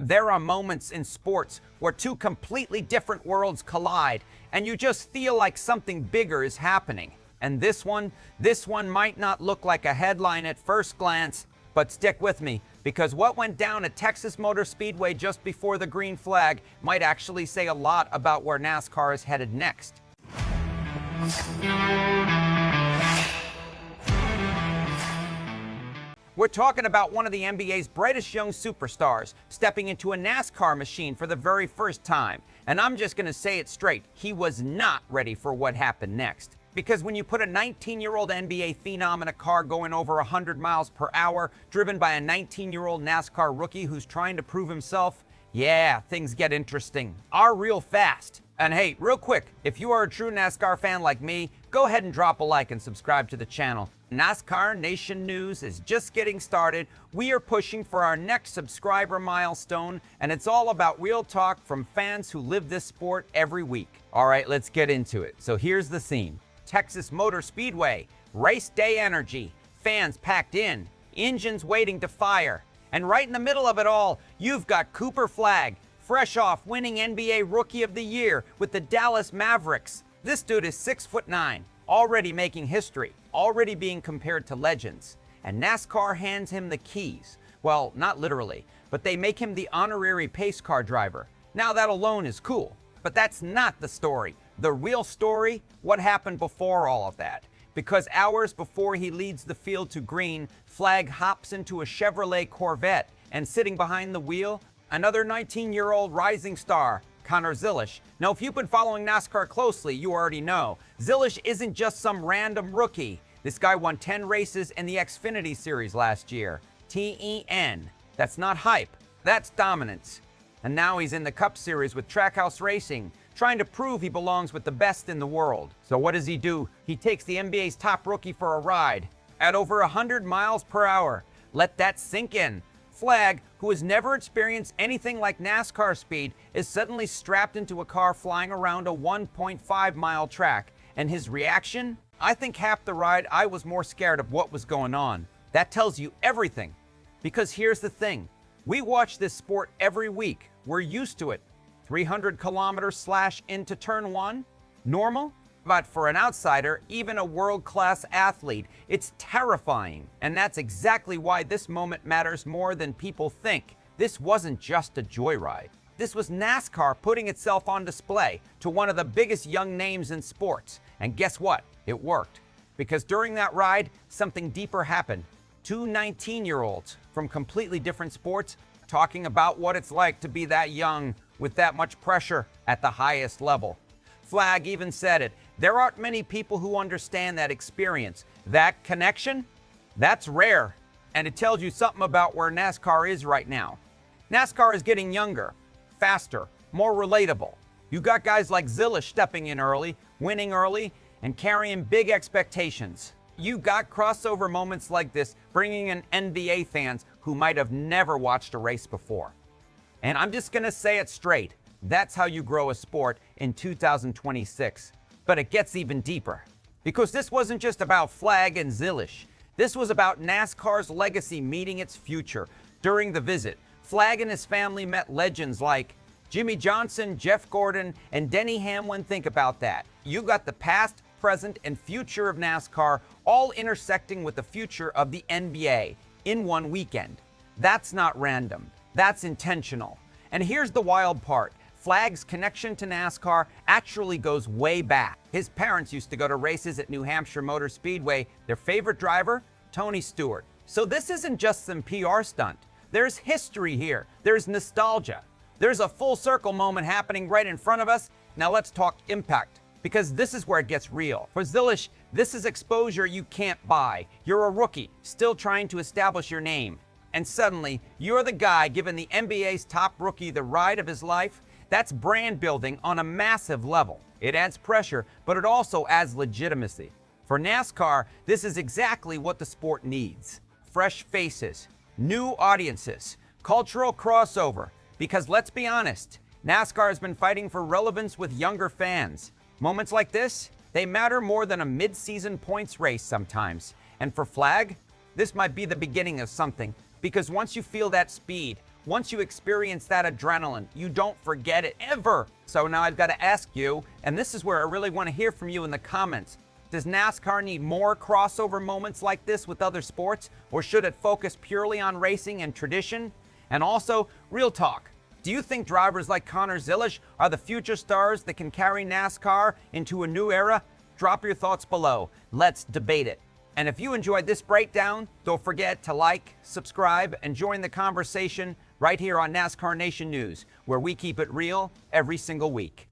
There are moments in sports where two completely different worlds collide, and you just feel like something bigger is happening. And this one might not look like a headline at first glance, but stick with me, because what went down at Texas Motor Speedway just before the green flag might actually say a lot about where NASCAR is headed next. We're talking about one of the NBA's brightest young superstars stepping into a NASCAR machine for the very first time. And I'm just going to say it straight, he was not ready for what happened next. Because when you put a 19-year-old NBA phenom in a car going over 100 miles per hour, driven by a 19-year-old NASCAR rookie who's trying to prove himself, yeah, things get interesting. Are real fast. And hey, real quick, if you are a true NASCAR fan like me, go ahead and drop a like and subscribe to the channel. NASCAR Nation News is just getting started. We are pushing for our next subscriber milestone, and it's all about real talk from fans who live this sport every week. All right, let's get into it. So here's the scene. Texas Motor Speedway, race day energy, fans packed in, engines waiting to fire. And right in the middle of it all, you've got Cooper Flagg, fresh off winning NBA Rookie of the Year with the Dallas Mavericks. This dude is 6'9", already making history, already being compared to legends. And NASCAR hands him the keys. Well, not literally, but they make him the honorary pace car driver. Now that alone is cool, but that's not the story. The real story, what happened before all of that. Because hours before he leads the field to green, Flagg hops into a Chevrolet Corvette, and sitting behind the wheel, another 19-year-old rising star, Connor Zilisch. Now, if you've been following NASCAR closely, you already know, Zilisch isn't just some random rookie. This guy won 10 races in the Xfinity Series last year. TEN. That's not hype, that's dominance. And now he's in the Cup Series with Trackhouse Racing, trying to prove he belongs with the best in the world. So what does he do? He takes the NBA's top rookie for a ride at over 100 miles per hour. Let that sink in. Flagg, who has never experienced anything like NASCAR speed, is suddenly strapped into a car flying around a 1.5-mile track. And his reaction? I think half the ride I was more scared of what was going on. That tells you everything. Because here's the thing. We watch this sport every week. We're used to it. 300 kilometers slash into turn one? Normal? But for an outsider, even a world-class athlete, it's terrifying. And that's exactly why this moment matters more than people think. This wasn't just a joyride. This was NASCAR putting itself on display to one of the biggest young names in sports. And guess what? It worked. Because during that ride, something deeper happened. Two 19-year-olds from completely different sports talking about what it's like to be that young with that much pressure at the highest level. Flagg even said it. There aren't many people who understand that experience. That connection, that's rare. And it tells you something about where NASCAR is right now. NASCAR is getting younger, faster, more relatable. You got guys like Zilisch stepping in early, winning early, and carrying big expectations. You got crossover moments like this, bringing in NBA fans who might have never watched a race before. And I'm just gonna say it straight. That's how you grow a sport in 2026. But it gets even deeper. Because this wasn't just about Flagg and Zilisch. This was about NASCAR's legacy meeting its future. During the visit, Flagg and his family met legends like Jimmie Johnson, Jeff Gordon, and Denny Hamlin. Think about that. You got the past, present, and future of NASCAR all intersecting with the future of the NBA in one weekend. That's not random. That's intentional. And here's the wild part. Flagg's connection to NASCAR actually goes way back. His parents used to go to races at New Hampshire Motor Speedway. Their favorite driver? Tony Stewart. So this isn't just some PR stunt. There's history here. There's nostalgia. There's a full circle moment happening right in front of us. Now let's talk impact, because this is where it gets real. For Zilisch, this is exposure you can't buy. You're a rookie, still trying to establish your name. And suddenly, you're the guy giving the NBA's top rookie the ride of his life. That's brand building on a massive level. It adds pressure, but it also adds legitimacy. For NASCAR, this is exactly what the sport needs. Fresh faces, new audiences, cultural crossover. Because let's be honest, NASCAR has been fighting for relevance with younger fans. Moments like this, they matter more than a mid-season points race sometimes. And for Flagg, this might be the beginning of something. Because once you feel that speed, Once you experience that adrenaline, you don't forget it ever. So now I've got to ask you, and this is where I really want to hear from you in the comments. Does NASCAR need more crossover moments like this with other sports, or should it focus purely on racing and tradition? And also, real talk. Do you think drivers like Connor Zilisch are the future stars that can carry NASCAR into a new era? Drop your thoughts below. Let's debate it. And if you enjoyed this breakdown, don't forget to like, subscribe, and join the conversation right here on NASCAR Nation News, where we keep it real every single week.